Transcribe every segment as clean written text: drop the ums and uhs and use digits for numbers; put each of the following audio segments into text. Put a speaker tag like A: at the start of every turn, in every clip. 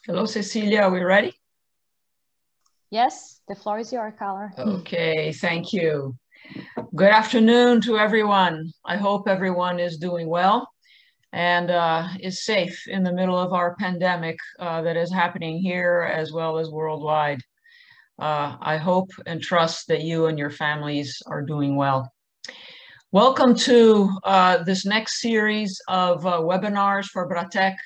A: Hello, Cecilia, are we ready?
B: Yes, the floor is yours, Carla.
A: Okay, thank you. Good afternoon to everyone. I hope everyone is doing well and is safe in the middle of our pandemic that is happening here as well as worldwide. I hope and trust that you and your families are doing well. Welcome to this next series of webinars for BRATECC.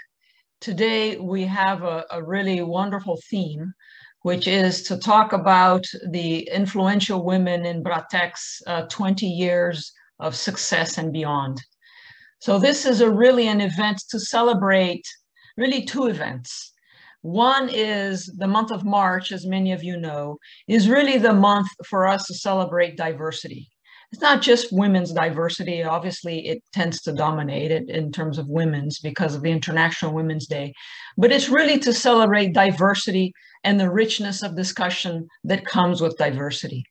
A: Today we have a really wonderful theme, which is to talk about the influential women in BRATECC's 20 years of success and beyond. So this is really an event to celebrate, really two events. One is the month of March, as many of you know, is really the month for us to celebrate diversity. It's not just women's diversity. Obviously, it tends to dominate it in terms of women's because of the International Women's Day. But it's really to celebrate diversity and the richness of discussion that comes with diversity.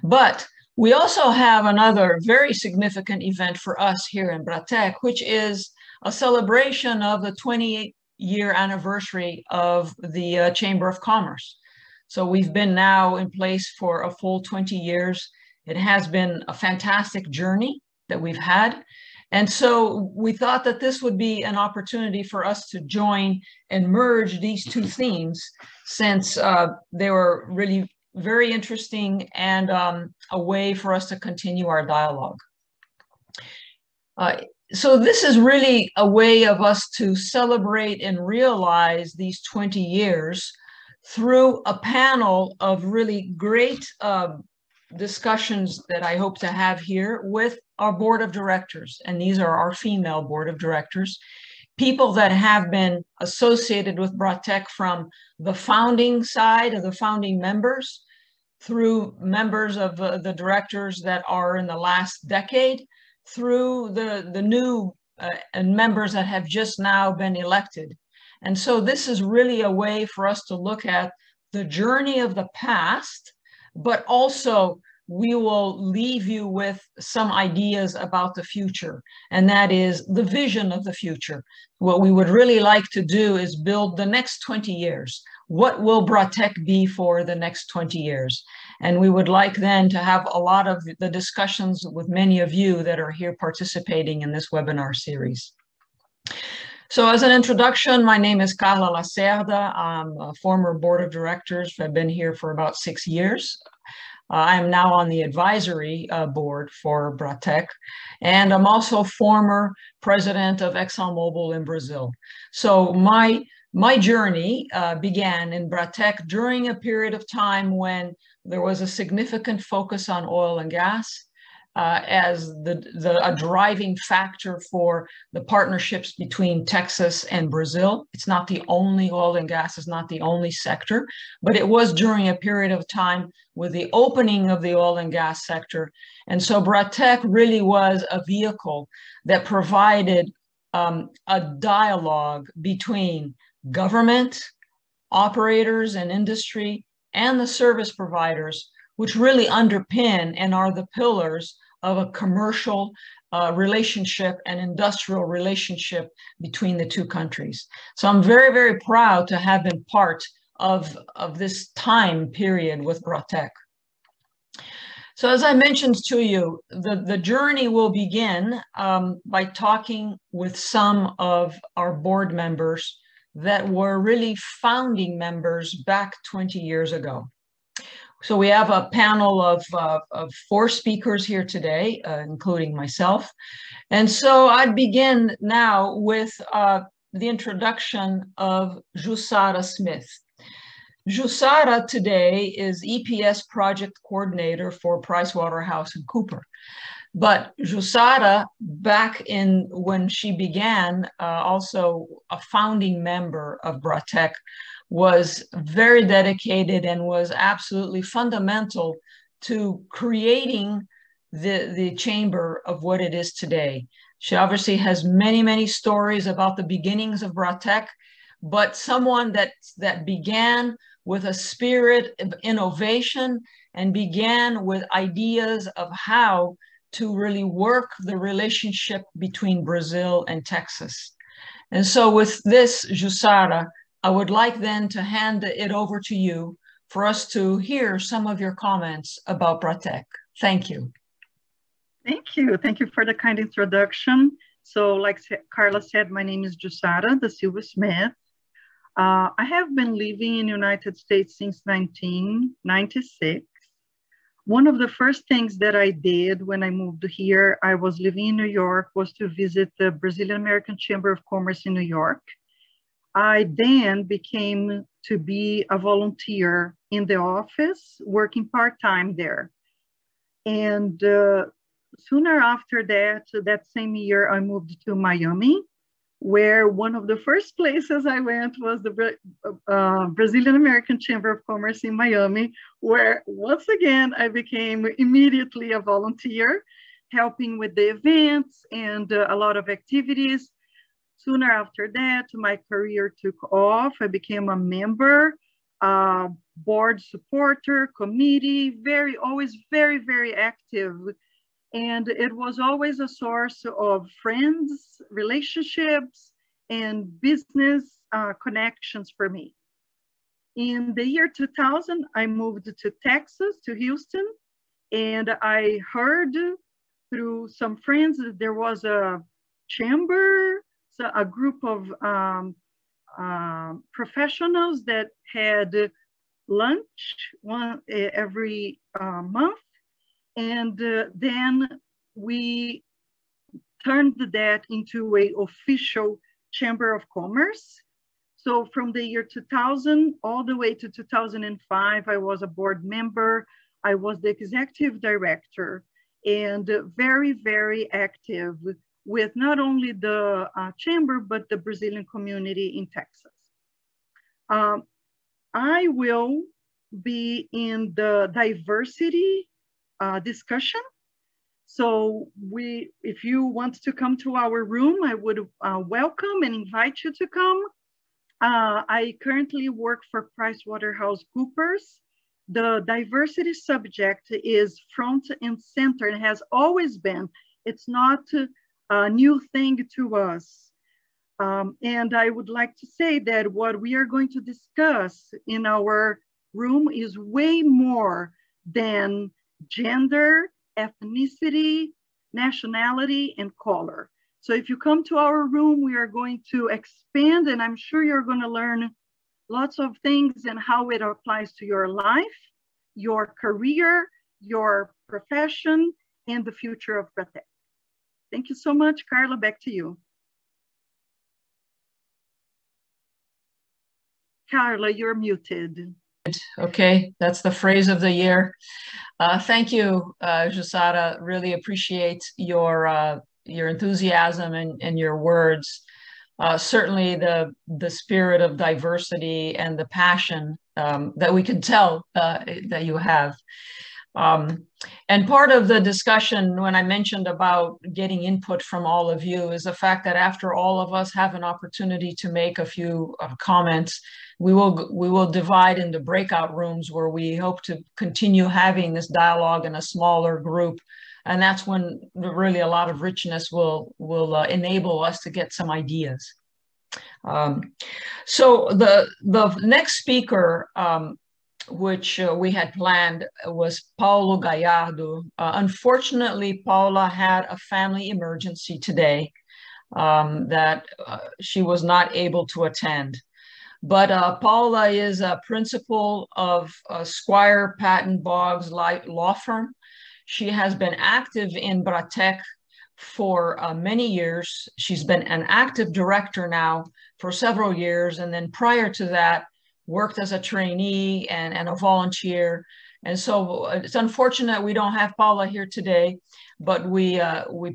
A: But we also have another very significant event for us here in BRATECC, which is a celebration of the 28-year anniversary of the Chamber of Commerce. So we've been now in place for a full 20 years. It has been a fantastic journey that we've had. And so we thought that this would be an opportunity for us to join and merge these two themes, since they were really very interesting and a way for us to continue our dialogue. So this is really a way of us to celebrate and realize these 20 years through a panel of really great discussions that I hope to have here with our board of directors. And these are our female board of directors, people that have been associated with BRATECC from the founding side of the founding members, through members of the directors that are in the last decade, through the new and members that have just now been elected. And so this is really a way for us to look at the journey of the past, but also we will leave you with some ideas about the future, and that is the vision of the future. What we would really like to do is build the next 20 years. What will BRATECC be for the next 20 years? And we would like then to have a lot of the discussions with many of you that are here participating in this webinar series. So as an introduction, my name is Carla Lacerda. I'm a former board of directors. I've been here for about 6 years. I am now on the advisory board for BRATECC, and I'm also former president of ExxonMobil in Brazil. So my journey began in BRATECC during a period of time when there was a significant focus on oil and gas as a driving factor for the partnerships between Texas and Brazil. It's not the only oil and gas, is not the only sector, but it was during a period of time with the opening of the oil and gas sector. And so BRATECC really was a vehicle that provided a dialogue between government, operators and industry, and the service providers, which really underpin and are the pillars of a commercial relationship and industrial relationship between the two countries. So I'm very, very proud to have been part of this time period with BRATECC. So as I mentioned to you, the journey will begin by talking with some of our board members that were really founding members back 20 years ago. So we have a panel of 4 speakers here today, including myself. And so I'd begin now with the introduction of Joussara Smith. Jussara today is EPS project coordinator for PricewaterhouseCoopers. But Jussara, back in when she began, also a founding member of BRATECC, was very dedicated and was absolutely fundamental to creating the chamber of what it is today. She obviously has many, many stories about the beginnings of BRATECC, but someone that began with a spirit of innovation and began with ideas of how to really work the relationship between Brazil and Texas. And so with this, Jussara, I would like then to hand it over to you for us to hear some of your comments about BRATECC. Thank you.
C: Thank you. Thank you for the kind introduction. So like Carla said, my name is Joussara Silva Smith. I have been living in the United States since 1996. One of the first things that I did when I moved here, I was living in New York, was to visit the Brazilian American Chamber of Commerce in New York. I then became to be a volunteer in the office, working part-time there. And sooner after that, that same year, I moved to Miami, where one of the first places I went was the Brazilian American Chamber of Commerce in Miami, where once again, I became immediately a volunteer, helping with the events and a lot of activities. Sooner after that, my career took off. I became a member, board supporter, committee, always very, very active. And it was always a source of friends, relationships, and business connections for me. In the year 2000, I moved to Texas, to Houston, and I heard through some friends that there was a chamber, so a group of professionals that had lunch every month. And then we turned that into an official Chamber of Commerce. So from the year 2000 all the way to 2005, I was a board member. I was the executive director and very, very active with not only the chamber, but the Brazilian community in Texas. I will be in the diversity discussion. So if you want to come to our room, I would welcome and invite you to come. I currently work for PricewaterhouseCoopers. The diversity subject is front and center and has always been. It's not a new thing to us. And I would like to say that what we are going to discuss in our room is way more than gender, ethnicity, nationality, and color. So if you come to our room, we are going to expand, and I'm sure you're going to learn lots of things and how it applies to your life, your career, your profession, and the future of BRATECC. Thank you so much. Carla, back to you. Carla, you're muted.
A: Okay, that's the phrase of the year. Thank you, Jussara. Really appreciate your enthusiasm and your words. Certainly the spirit of diversity and the passion that we can tell that you have. And part of the discussion when I mentioned about getting input from all of you is the fact that after all of us have an opportunity to make a few comments, we will divide into breakout rooms where we hope to continue having this dialogue in a smaller group. And that's when really a lot of richness will enable us to get some ideas. So the next speaker, which we had planned, was Paula Galhardo. Unfortunately, Paula had a family emergency today that she was not able to attend. But Paula is a principal of Squire, Patton, Boggs law firm. She has been active in BRATECC for many years. She's been an active director now for several years. And then prior to that, worked as a trainee and a volunteer. And so it's unfortunate we don't have Paula here today, but we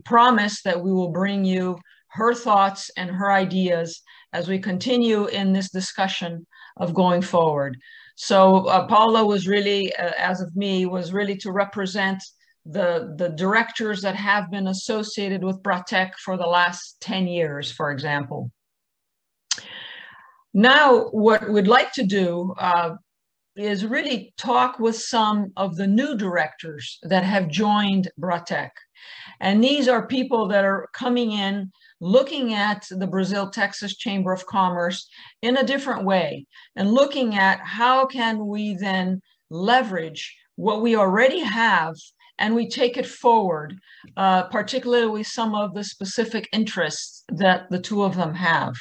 A: promise that we will bring you her thoughts and her ideas as we continue in this discussion of going forward. So Paula was really, as of me, was really to represent the directors that have been associated with BRATECC for the last 10 years, for example. Now, what we'd like to do is really talk with some of the new directors that have joined BRATECC And these are people that are coming in, looking at the Brazil-Texas Chamber of Commerce in a different way, and looking at how can we then leverage what we already have and we take it forward, particularly some of the specific interests that the two of them have.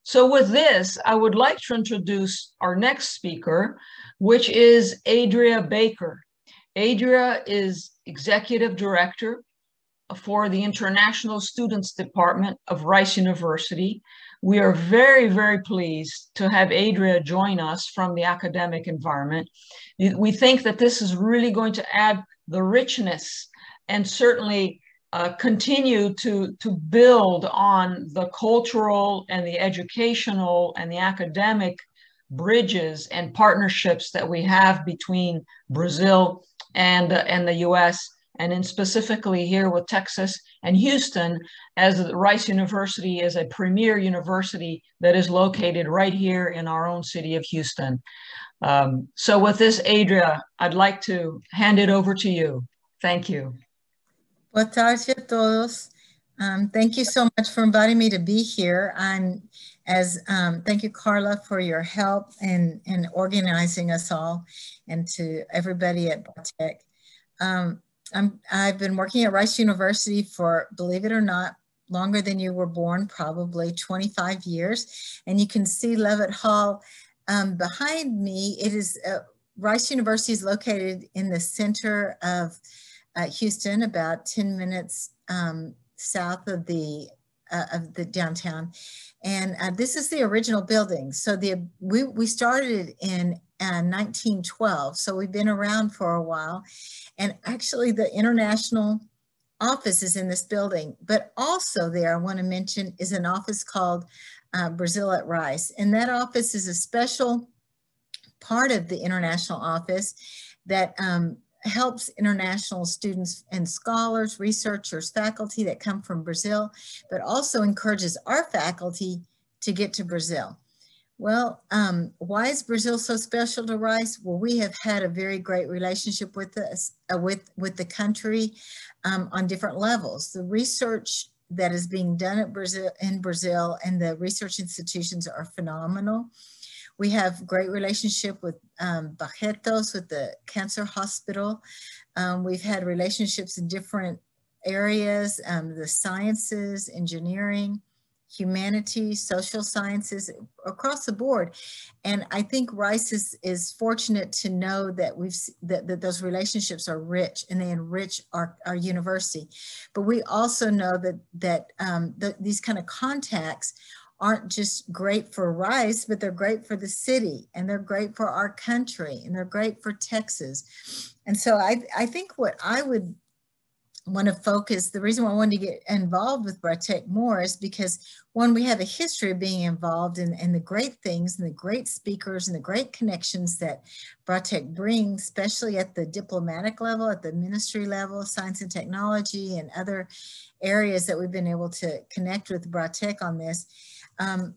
A: So with this, I would like to introduce our next speaker, which is Adria Baker. Adria is Executive Director for the International Students Department of Rice University. We are very, very pleased to have Adria join us from the academic environment. We think that this is really going to add the richness and certainly continue to build on the cultural and the educational and the academic bridges and partnerships that we have between Brazil and the US, and in specifically here with Texas and Houston, as Rice University is a premier university that is located right here in our own city of Houston. So with this, Adria, I'd like to hand it over to you. Thank you.
D: Boa tarde a todos. Thank you so much for inviting me to be here. Thank you, Carla, for your help in organizing us all, and to everybody at BRATECC. I've been working at Rice University for, believe it or not, longer than you were born, probably 25 years. And you can see Levitt Hall behind me. It is Rice University is located in the center of Houston, about 10 minutes south of the downtown. And this is the original building. So we started in 1912, so we've been around for a while. And actually the international office is in this building, but also there, I want to mention, is an office called Brazil at Rice. And that office is a special part of the international office that helps international students and scholars, researchers, faculty that come from Brazil, but also encourages our faculty to get to Brazil. Well, why is Brazil so special to Rice? Well, we have had a very great relationship with us, with the country on different levels. The research that is being done in Brazil and the research institutions are phenomenal. We have great relationship with Barretos, with the cancer hospital. We've had relationships in different areas, the sciences, engineering, humanities, social sciences, across the board. And I think Rice is fortunate to know that that those relationships are rich and they enrich our university. But we also know that these kind of contacts aren't just great for Rice, but they're great for the city, and they're great for our country, and they're great for Texas. And so I think what I would want to focus, the reason why I wanted to get involved with BRATECC more is because, one, we have a history of being involved in the great things and the great speakers and the great connections that BRATECC brings, especially at the diplomatic level, at the ministry level, science and technology, and other areas that we've been able to connect with BRATECC on this.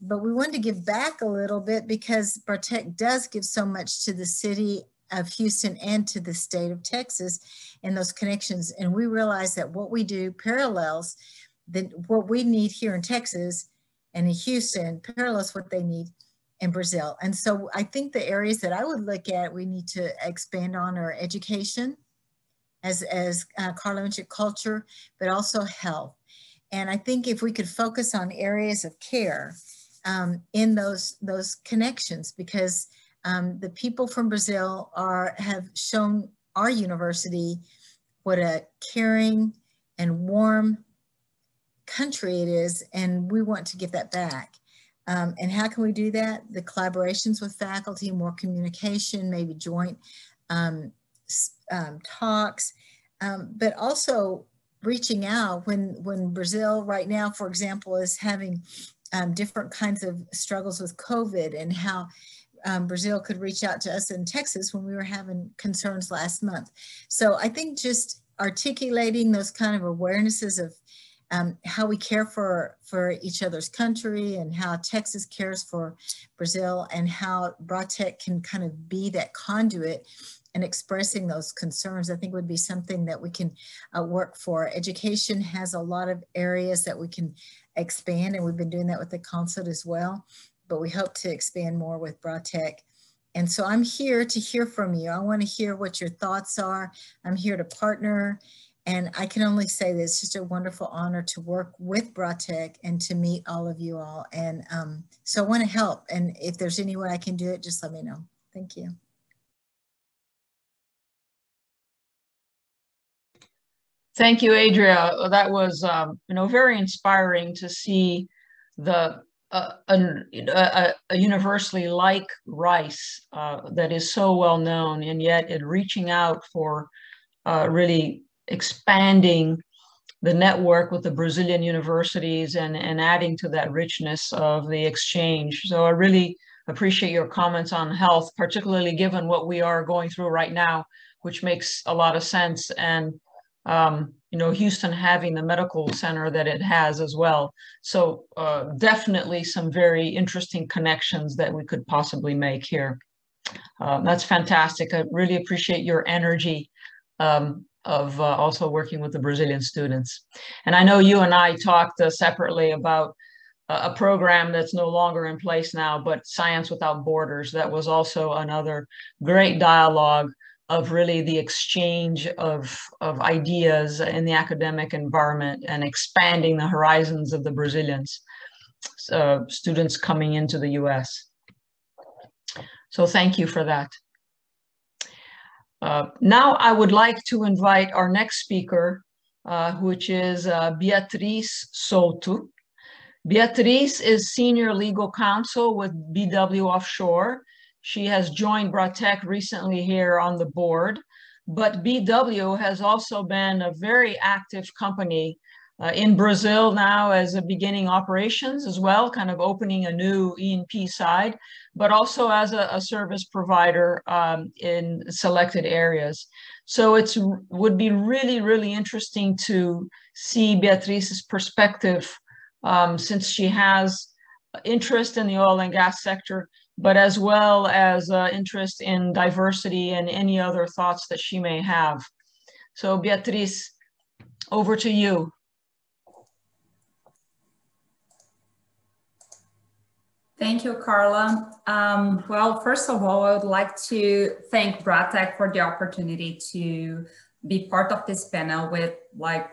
D: But we wanted to give back a little bit because BRATECC does give so much to the city of Houston and to the state of Texas and those connections. And we realize that what we do parallels what we need here in Texas and in Houston, parallels what they need in Brazil. And so I think the areas that I would look at, we need to expand on are education, as Carla mentioned, culture, but also health. And I think if we could focus on areas of care in those connections, because the people from Brazil have shown our university what a caring and warm country it is, and we want to give that back. And how can we do that? The collaborations with faculty, more communication, maybe joint talks, but also reaching out when Brazil right now, for example, is having different kinds of struggles with COVID, and how Brazil could reach out to us in Texas when we were having concerns last month. So I think just articulating those kind of awarenesses of how we care for each other's country, and how Texas cares for Brazil, and how BRATECC can kind of be that conduit and expressing those concerns, I think would be something that we can work for. Education has a lot of areas that we can expand, and we've been doing that with the Counsel as well, but we hope to expand more with BRATECC. And so I'm here to hear from you. I want to hear what your thoughts are. I'm here to partner. And I can only say that it's just a wonderful honor to work with BRATECC and to meet all of you all. And so I want to help. And if there's any way I can do it, just let me know. Thank you.
A: Thank you, Adria. That was, very inspiring to see the a universally like rice that is so well known, and yet it reaching out for really expanding the network with the Brazilian universities and adding to that richness of the exchange. So I really appreciate your comments on health, particularly given what we are going through right now, which makes a lot of sense. And Houston having the medical center that it has as well. So definitely some very interesting connections that we could possibly make here. That's fantastic. I really appreciate your energy of also working with the Brazilian students. And I know you and I talked separately about a program that's no longer in place now, but Science Without Borders. That was also another great dialogue of really the exchange of ideas in the academic environment and expanding the horizons of the Brazilians, students coming into the US. So thank you for that. Now I would like to invite our next speaker, which is Beatriz Souto. Beatriz is Senior Legal Counsel with BW Offshore. She has joined BRATECC recently here on the board, but BW has also been a very active company in Brazil now as a beginning operations as well, kind of opening a new E&P side, but also as a service provider in selected areas. So it would be really, really interesting to see Beatriz's perspective since she has interest in the oil and gas sector, but as well as interest in diversity and any other thoughts that she may have. So Beatriz, over to you.
E: Thank you, Carla. Well, first of all, I would like to thank BRATECC for the opportunity to be part of this panel with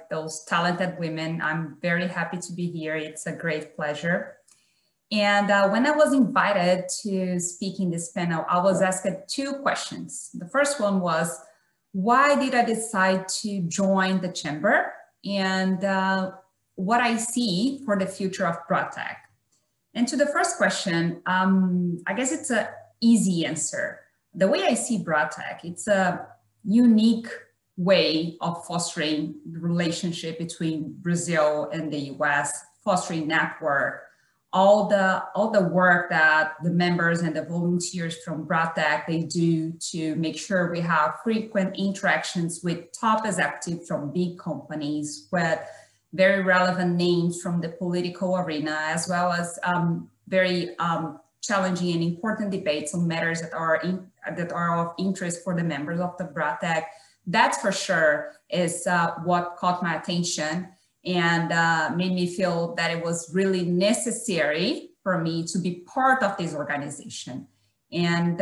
E: those talented women. I'm very happy to be here. It's a great pleasure. And when I was invited to speak in this panel, I was asked two questions. The first one was, why did I decide to join the chamber, and what I see for the future of BRATECC? And to the first question, I guess it's an easy answer. The way I see BRATECC, it's a unique way of fostering the relationship between Brazil and the US, fostering network, all the work that the members and the volunteers from BRATECC, they do to make sure we have frequent interactions with top executives from big companies, with very relevant names from the political arena, as well as very challenging and important debates on matters that are of interest for the members of the BRATECC. That's for sure is what caught my attention and made me feel that it was really necessary for me to be part of this organization. And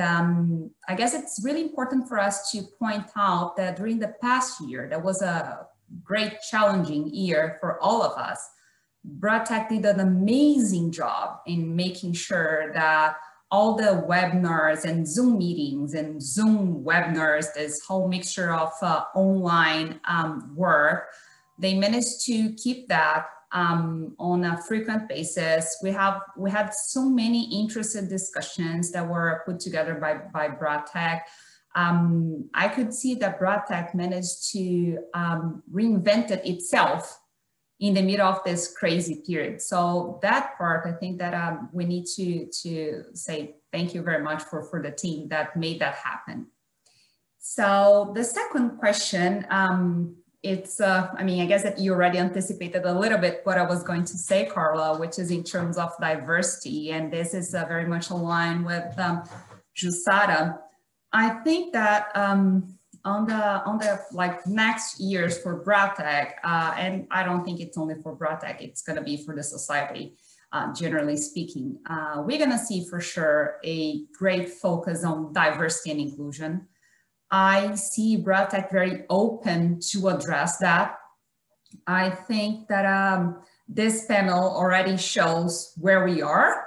E: I guess it's really important for us to point out that during the past year, that was a great challenging year for all of us. BRATECC did an amazing job in making sure that all the webinars and Zoom meetings and Zoom webinars, this whole mixture of online work, they managed to keep that on a frequent basis. We had so many interesting discussions that were put together by BRATECC. I could see that BRATECC managed to reinvent itself in the middle of this crazy period. So that part, I think that we need to say thank you very much for the team that made that happen. So the second question, it's, I mean, I guess that you already anticipated a little bit what I was going to say, Carla, which is in terms of diversity. And this is very much aligned with Jussara. I think that on the like next years for BRATECC, and I don't think it's only for BRATECC, it's going to be for the society, generally speaking. We're going to see for sure a great focus on diversity and inclusion. I see BRATECC very open to address that. I think that this panel already shows where we are.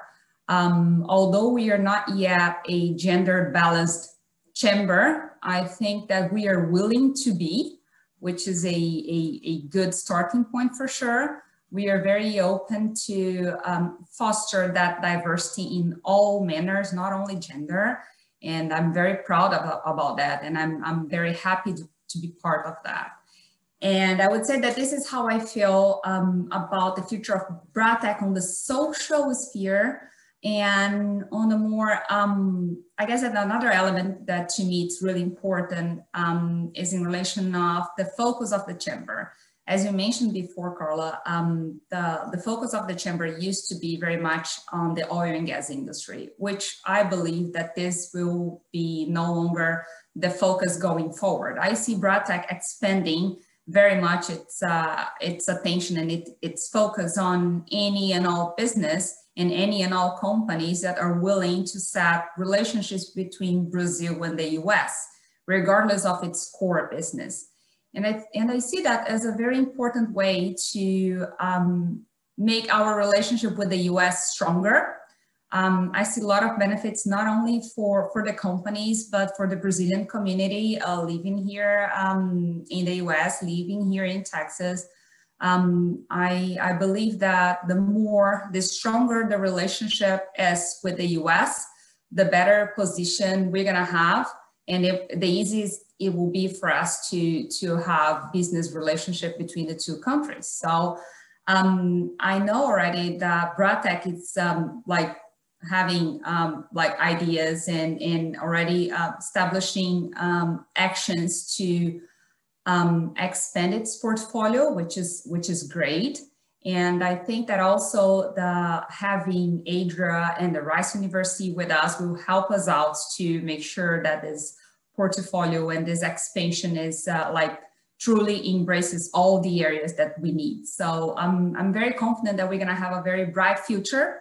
E: Although we are not yet a gender balanced chamber, I think that we are willing to be, which is a good starting point for sure. We are very open to foster that diversity in all manners, not only gender. And I'm very proud about that. And I'm very happy to be part of that. And I would say that this is how I feel about the future of BRATECC on the social sphere. And on a more, I guess that another element that to me is really important is in relation of the focus of the chamber. As you mentioned before, Carla, the focus of the chamber used to be very much on the oil and gas industry, which I believe that this will be no longer the focus going forward. I see BRATECC expanding very much its attention and its focus on any and all business and any and all companies that are willing to set relationships between Brazil and the US, regardless of its core business. And I see that as a very important way to make our relationship with the US stronger. I see a lot of benefits, not only for the companies, but for the Brazilian community living here in the US, living here in Texas. I believe that the stronger the relationship is with the US, the better position we're gonna have. And the easiest it will be for us to have business relationship between the two countries. So I know already that BRATECC is like having like ideas and already establishing actions to expand its portfolio, which is great. And I think that also having Adria and the Rice University with us will help us out to make sure that this portfolio and this expansion is like truly embraces all the areas that we need. So I'm very confident that we're gonna have a very bright future.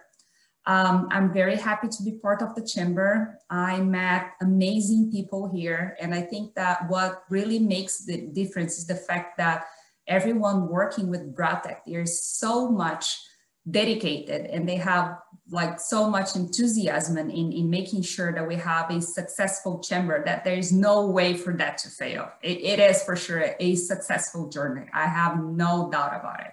E: I'm very happy to be part of the chamber. I met amazing people here. And I think that what really makes the difference is the fact that everyone working with BRATECC, there's so much dedicated and they have like so much enthusiasm in making sure that we have a successful chamber, that there is no way for that to fail. It is for sure a successful journey. I have no doubt about it.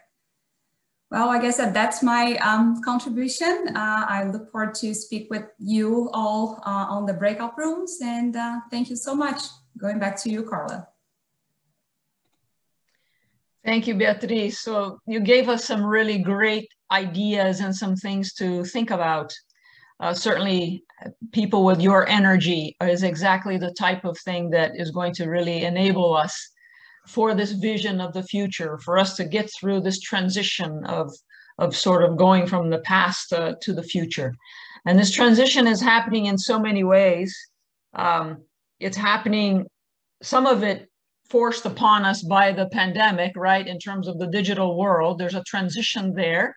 E: Well, I guess that's my contribution. I look forward to speak with you all on the breakout rooms, and thank you so much. Going back to you, Carla.
A: Thank you, Beatriz. So you gave us some really great ideas and some things to think about. Certainly people with your energy is exactly the type of thing that is going to really enable us for this vision of the future, for us to get through this transition of sort of going from the past to the future. And this transition is happening in so many ways. It's happening, some of it forced upon us by the pandemic, right? In terms of the digital world, there's a transition there.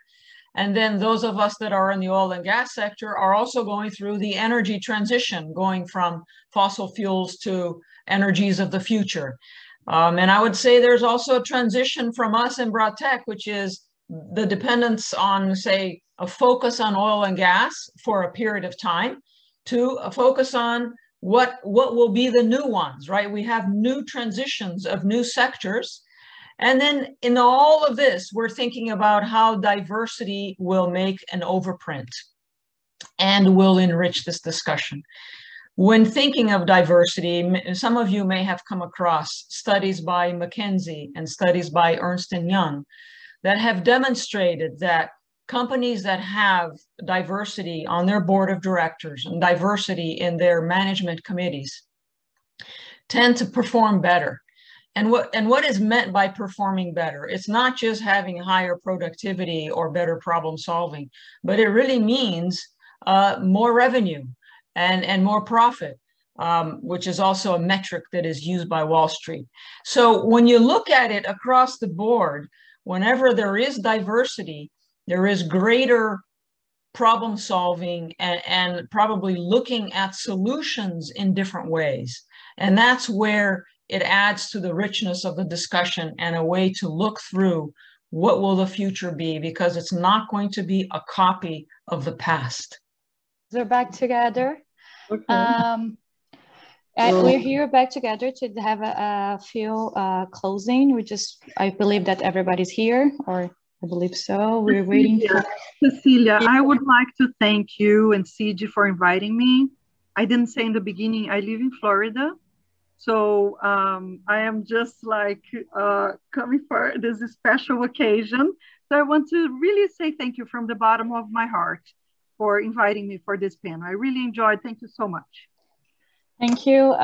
A: And then those of us that are in the oil and gas sector are also going through the energy transition, going from fossil fuels to energies of the future. And I would say there's also a transition from us in BRATECC, which is the dependence on, say, a focus on oil and gas for a period of time, to a focus on what will be the new ones, right? We have new transitions of new sectors. And then in all of this, we're thinking about how diversity will make an overprint and will enrich this discussion. When thinking of diversity, some of you may have come across studies by McKinsey and studies by Ernst & Young that have demonstrated that companies that have diversity on their board of directors and diversity in their management committees tend to perform better. And what is meant by performing better? It's not just having higher productivity or better problem solving, but it really means more revenue and more profit. which is also a metric that is used by Wall Street. So when you look at it across the board, whenever there is diversity, there is greater problem solving and probably looking at solutions in different ways. And that's where it adds to the richness of the discussion and a way to look through what will the future be, because it's not going to be a copy of the past.
B: They're back together.
C: Okay.
B: We're here back together to have a few closing. I believe that everybody's here, or I believe so. We're waiting for...
C: Cecilia, I would like to thank you and CG for inviting me. I didn't say in the beginning, I live in Florida. So I am just like coming for this special occasion. So I want to really say thank you from the bottom of my heart for inviting me for this panel. I really enjoyed. Thank you so much.
B: Thank you.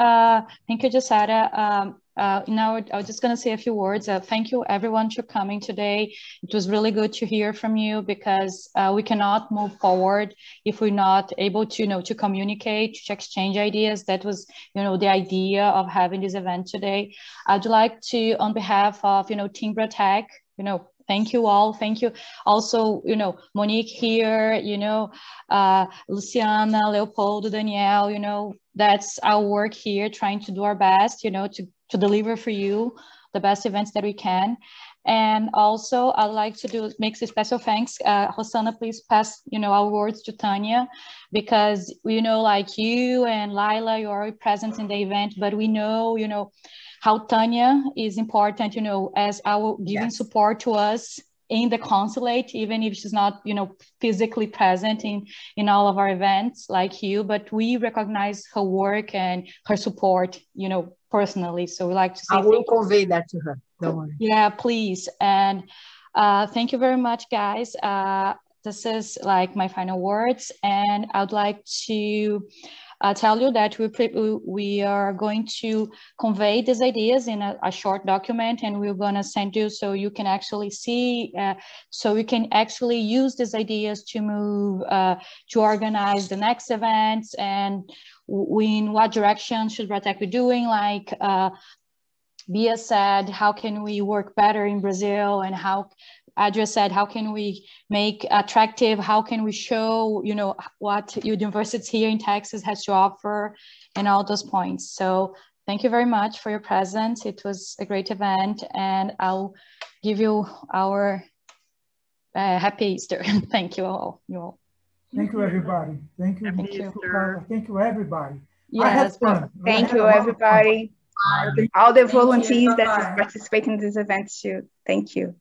B: Thank you, Jussara. Now I was just going to say a few words. Thank you everyone for coming today. It was really good to hear from you, because we cannot move forward if we're not able to, to communicate, to exchange ideas. That was, the idea of having this event today. I'd like to, on behalf of, Team BRATECC, thank you all. Thank you also, Monique here, Luciana, Leopoldo, Danielle, that's our work here, trying to do our best, to deliver for you the best events that we can. And also I'd like to make a special thanks. Rosanna, please pass, our words to Tanya, because like you and Lila, you're already present in the event, but we know, how Tanya is important, as our giving support to us in the consulate, even if she's not, physically present in all of our events like you, but we recognize her work and her support, personally. So we like to say,
F: I will convey that to her. Don't worry.
B: Yeah, please. And thank you very much, guys. This is like my final words, and I'd like to tell you that we are going to convey these ideas in a short document, and we're going to send you so you can actually see, so we can actually use these ideas to move, to organize the next events, and in what direction should BRATECC be doing, like Bia said, how can we work better in Brazil, and how Adria said, how can we make attractive, how can we show, what universities here in Texas has to offer, and all those points. So thank you very much for your presence. It was a great event, and I'll give you our happy Easter. Thank you all.
G: Thank you, everybody. Thank you.
C: Happy Easter.
G: Thank you, everybody.
B: Yes,
G: I had fun.
H: Thank you, everybody. All the volunteers that participate in this event too. Thank you.